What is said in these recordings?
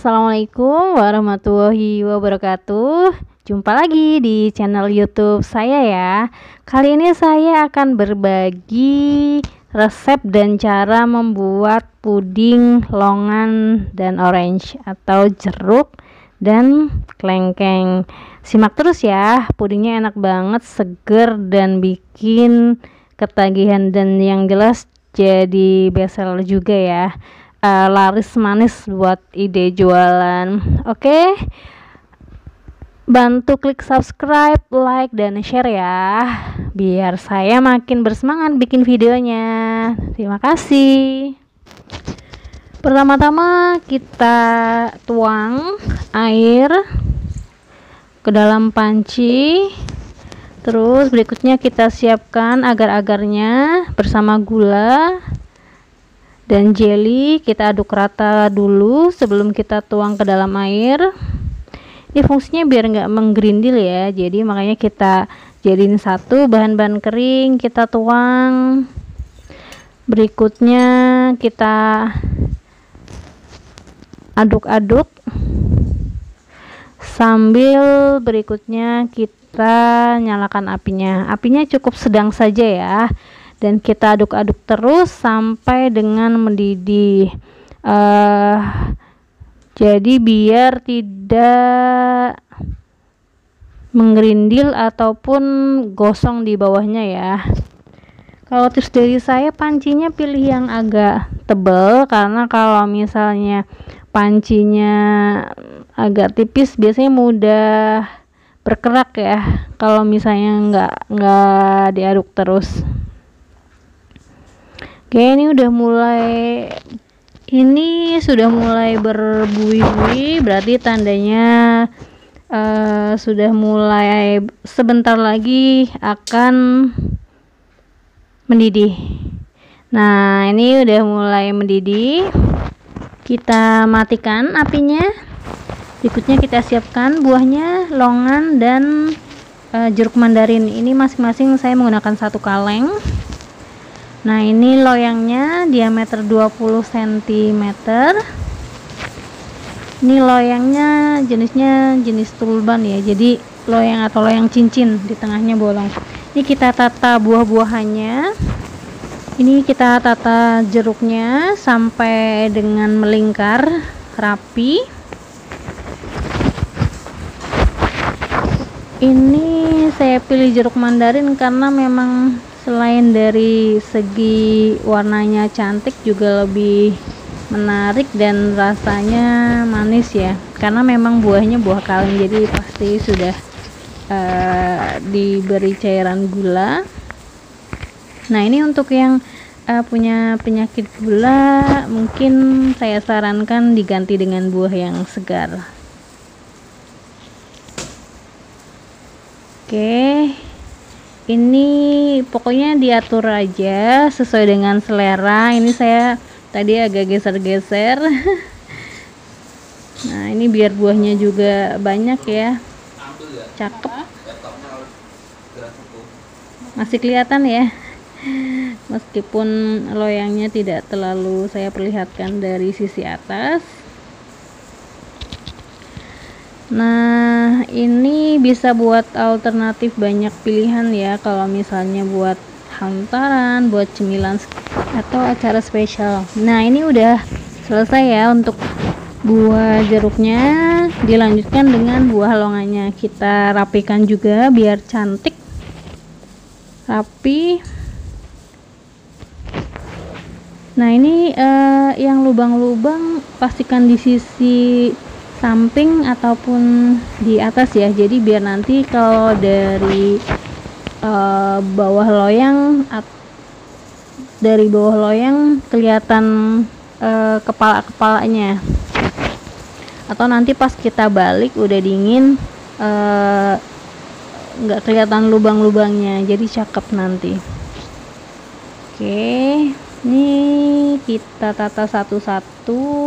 Assalamualaikum warahmatullahi wabarakatuh. Jumpa lagi di channel YouTube saya ya. Kali ini saya akan berbagi resep dan cara membuat puding longan dan orange atau jeruk dan klengkeng. Simak terus ya, pudingnya enak banget, seger dan bikin ketagihan, dan yang jelas jadi bestseller juga ya. Laris manis buat ide jualan. Oke, bantu klik subscribe, like, dan share ya, biar saya makin bersemangat bikin videonya. Terima kasih. Pertama-tama kita tuang air ke dalam panci. Terus berikutnya kita siapkan agar-agarnya bersama gula dan jelly. Kita aduk rata dulu sebelum kita tuang ke dalam air. Ini fungsinya biar nggak menggerindil ya, jadi makanya kita jadiin satu. Bahan-bahan kering kita tuang. Berikutnya kita aduk-aduk sambil berikutnya kita nyalakan apinya cukup sedang saja ya, dan kita aduk-aduk terus sampai dengan mendidih. Jadi biar tidak menggerindil ataupun gosong di bawahnya ya. Kalau tips dari saya, pancinya pilih yang agak tebal, karena kalau misalnya pancinya agak tipis biasanya mudah berkerak ya kalau misalnya nggak diaduk terus. Oke, ini sudah mulai berbuih-buih, berarti tandanya sudah mulai sebentar lagi akan mendidih. Nah, ini udah mulai mendidih, kita matikan apinya. Berikutnya kita siapkan buahnya, longan dan jeruk mandarin. Ini masing-masing saya menggunakan 1 kaleng. Nah, ini loyangnya diameter 20 cm. Ini loyangnya jenis tulban ya, jadi loyang atau loyang cincin, di tengahnya bolong. Ini kita tata buah-buahannya. Ini kita tata jeruknya sampai dengan melingkar rapi. Ini saya pilih jeruk mandarin karena memang selain dari segi warnanya cantik, juga lebih menarik dan rasanya manis ya, karena memang buahnya buah kaleng, jadi pasti sudah diberi cairan gula. Nah, ini untuk yang punya penyakit gula, mungkin saya sarankan diganti dengan buah yang segar. Oke, ini pokoknya diatur aja sesuai dengan selera. Ini saya tadi agak geser-geser. Nah, ini biar buahnya juga banyak ya. Cakep. Masih kelihatan ya, meskipun loyangnya tidak terlalu saya perlihatkan dari sisi atas. Nah, ini bisa buat alternatif banyak pilihan ya, kalau misalnya buat hantaran, buat cemilan atau acara spesial. Nah, ini udah selesai ya untuk buah jeruknya. Dilanjutkan dengan buah longannya, kita rapikan juga biar cantik, rapi. Nah, ini yang lubang-lubang pastikan di sisi samping ataupun di atas ya, jadi biar nanti kalau dari bawah loyang kelihatan kepala-kepalanya, atau nanti pas kita balik udah dingin nggak kelihatan lubang-lubangnya, jadi cakep nanti. Oke, ini kita tata satu-satu.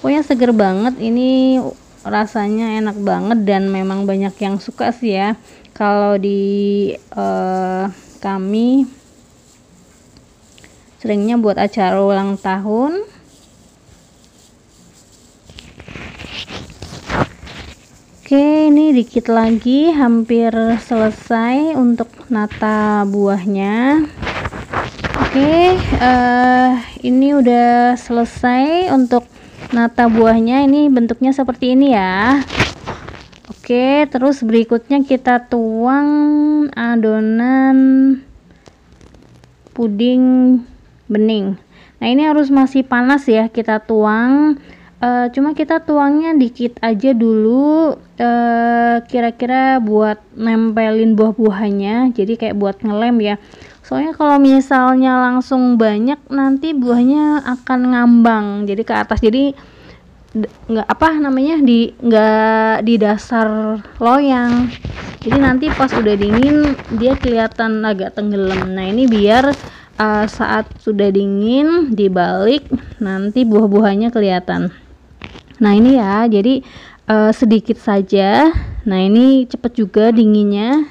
Pokoknya seger banget, ini rasanya enak banget dan memang banyak yang suka sih ya. Kalau di kami seringnya buat acara ulang tahun. Oke, ini dikit lagi hampir selesai untuk nata buahnya. Oke, ini udah selesai untuk nata buahnya. Ini bentuknya seperti ini ya. Oke, terus berikutnya kita tuang adonan puding bening. Nah, ini harus masih panas ya kita tuang. Cuma kita tuangnya dikit aja dulu, kira-kira buat nempelin buah-buahannya, jadi kayak buat ngelem ya. Soalnya kalau misalnya langsung banyak nanti buahnya akan ngambang jadi ke atas, jadi nggak nggak di dasar loyang, jadi nanti pas udah dingin dia kelihatan agak tenggelam. Nah, ini biar saat sudah dingin dibalik nanti buah-buahnya kelihatan. Nah, ini ya, jadi sedikit saja. Nah, ini cepet juga dinginnya.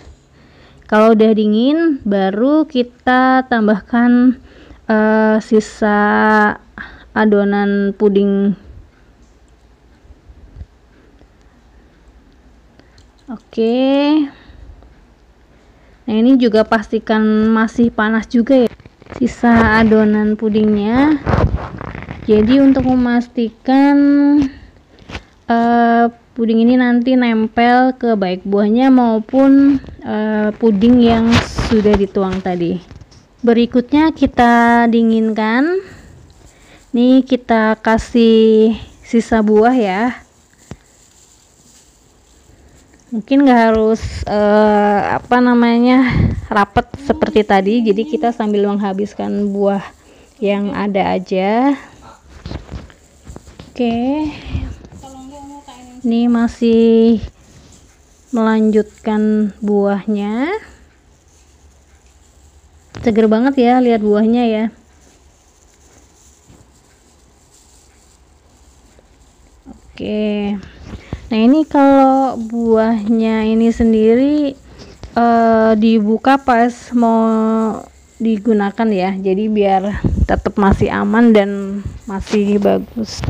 Kalau udah dingin baru kita tambahkan sisa adonan puding. Oke. Nah, ini juga pastikan masih panas juga ya sisa adonan pudingnya. Jadi untuk memastikan puding ini nanti nempel ke baik buahnya maupun puding yang sudah dituang tadi. Berikutnya kita dinginkan. Nih kita kasih sisa buah ya. Mungkin nggak harus rapet seperti tadi. Jadi kita sambil menghabiskan buah yang ada aja. Oke, ini masih melanjutkan buahnya. Seger banget ya lihat buahnya ya. Oke, nah ini kalau buahnya ini sendiri dibuka pas mau digunakan ya, jadi biar tetap masih aman dan masih bagus.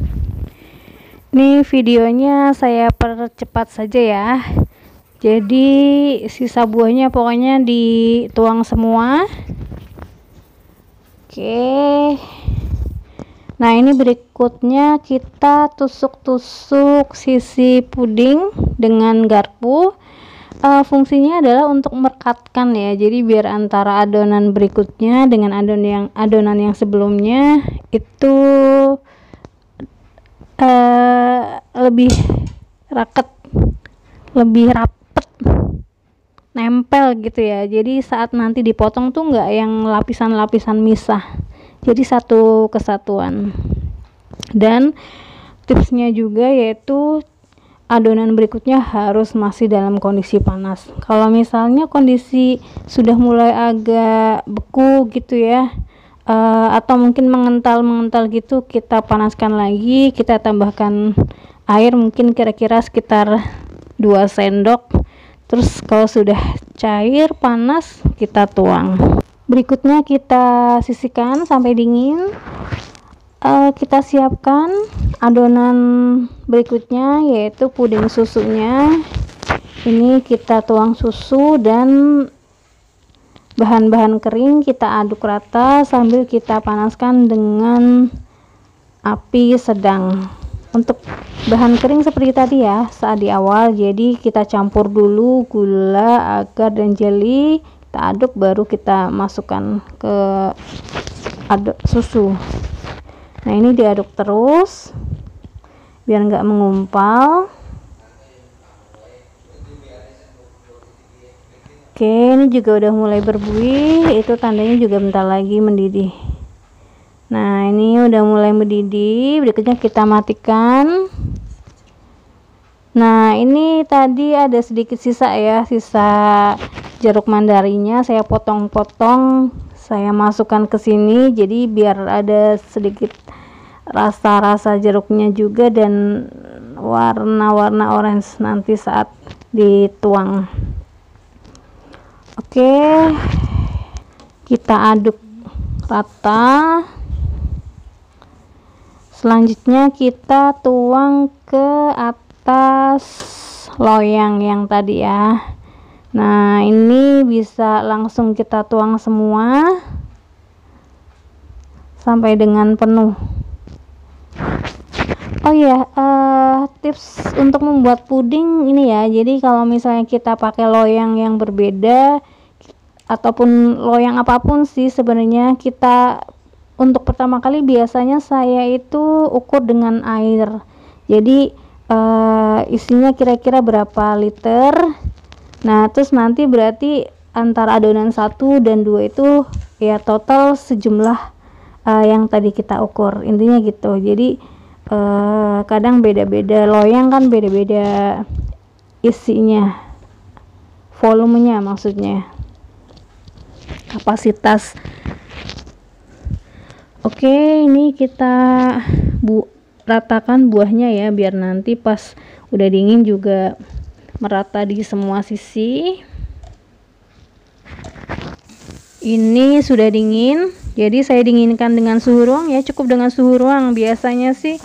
Ini videonya saya percepat saja ya, jadi sisa buahnya pokoknya dituang semua. Oke, nah ini berikutnya kita tusuk-tusuk sisi puding dengan garpu. Fungsinya adalah untuk merekatkan ya, jadi biar antara adonan berikutnya dengan adonan yang sebelumnya itu lebih rapet, nempel gitu ya. Jadi saat nanti dipotong tuh nggak yang lapisan-lapisan misah, jadi satu kesatuan. Dan tipsnya juga yaitu adonan berikutnya harus masih dalam kondisi panas. Kalau misalnya kondisi sudah mulai agak beku gitu ya, atau mungkin mengental gitu, kita panaskan lagi, kita tambahkan air mungkin kira-kira sekitar 2 sendok. Terus kalau sudah cair panas kita tuang. Berikutnya kita sisihkan sampai dingin. Kita siapkan adonan berikutnya yaitu puding susunya. Ini kita tuang susu dan bahan-bahan kering, kita aduk rata sambil kita panaskan dengan api sedang. Untuk bahan kering seperti tadi ya saat di awal, jadi kita campur dulu gula, agar dan jelly, kita aduk baru kita masukkan ke susu. Nah, ini diaduk terus biar nggak mengumpal. Oke, ini juga udah mulai berbuih, itu tandanya juga bentar lagi mendidih. Nah, ini udah mulai mendidih, berikutnya kita matikan. Nah, ini tadi ada sedikit sisa ya, sisa jeruk mandarinya saya potong-potong, saya masukkan ke sini, jadi biar ada sedikit rasa-rasa jeruknya juga dan warna-warna orange nanti saat dituang. Oke, kita aduk rata. Selanjutnya kita tuang ke atas loyang yang tadi ya. Nah, ini bisa langsung kita tuang semua sampai dengan penuh. Oh ya, tips untuk membuat puding ini ya. Jadi kalau misalnya kita pakai loyang yang berbeda ataupun loyang apapun sih sebenarnya, kita untuk pertama kali biasanya saya itu ukur dengan air. Jadi isinya kira-kira berapa liter. Nah, terus nanti berarti antara adonan 1 dan 2 itu ya total sejumlah yang tadi kita ukur. Intinya gitu. Jadi kadang beda-beda, loyang kan beda-beda isinya, volumenya maksudnya, kapasitas. Oke, ini kita ratakan buahnya ya, biar nanti pas udah dingin juga merata di semua sisi. Ini sudah dingin, jadi saya dinginkan dengan suhu ruang ya, cukup dengan suhu ruang. Biasanya sih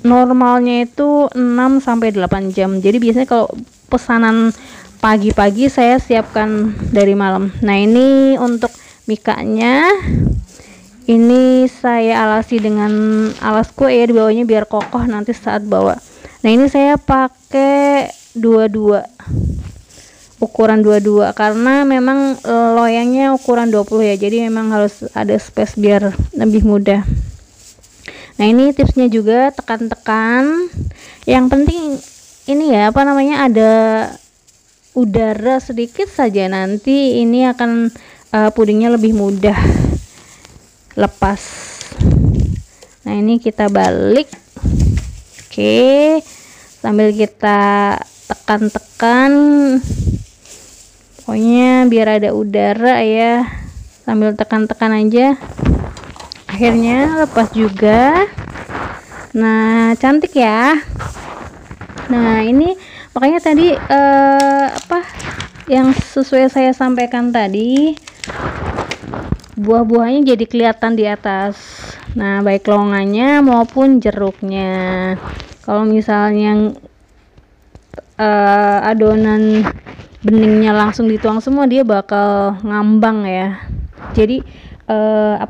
normalnya itu 6-8 jam. Jadi biasanya kalau pesanan pagi-pagi saya siapkan dari malam. Nah, ini untuk mikanya, ini saya alasi dengan alas kue ya di bawahnya biar kokoh nanti saat bawa. Nah, ini saya pakai 22, ukuran 22 karena memang loyangnya ukuran 20 ya, jadi memang harus ada space biar lebih mudah. Nah, ini tipsnya juga, tekan-tekan. Yang penting ini ya, apa namanya, ada udara sedikit saja, nanti ini akan pudingnya lebih mudah lepas. Nah, ini kita balik. Oke, sambil kita tekan-tekan, pokoknya biar ada udara ya, sambil tekan-tekan aja, akhirnya lepas juga. Nah, cantik ya. Nah, ini makanya tadi apa yang sesuai saya sampaikan tadi, buah-buahnya jadi kelihatan di atas. Nah, baik longannya maupun jeruknya. Kalau misalnya adonan beningnya langsung dituang semua, dia bakal ngambang ya. Jadi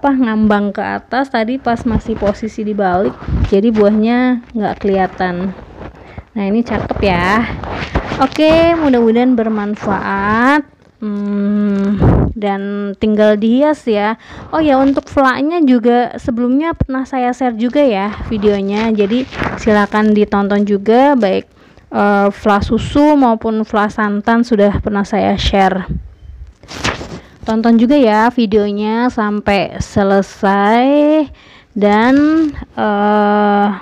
ngambang ke atas tadi pas masih posisi dibalik, jadi buahnya nggak kelihatan. Nah, ini cakep ya. Oke, mudah-mudahan bermanfaat. Dan tinggal dihias ya. Oh ya, untuk flaknya juga sebelumnya pernah saya share juga ya videonya, jadi silakan ditonton juga, baik flak susu maupun flak santan sudah pernah saya share. Tonton juga ya videonya sampai selesai. Dan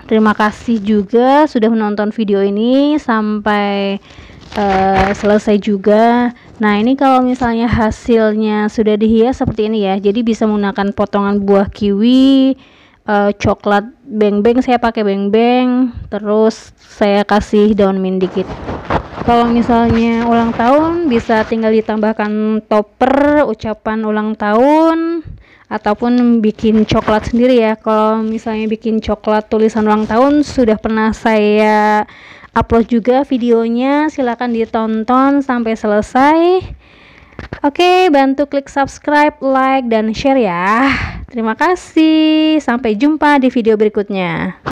terima kasih juga sudah menonton video ini sampai selesai juga. Nah, ini kalau misalnya hasilnya sudah dihias seperti ini ya, jadi bisa menggunakan potongan buah kiwi, coklat beng-beng, saya pakai beng-beng, terus saya kasih daun mint dikit. Kalau misalnya ulang tahun bisa tinggal ditambahkan topper ucapan ulang tahun, ataupun bikin coklat sendiri ya. Kalau misalnya bikin coklat tulisan ulang tahun sudah pernah saya upload juga videonya, silahkan ditonton sampai selesai. Oke, bantu klik subscribe, like, dan share ya. Terima kasih, sampai jumpa di video berikutnya.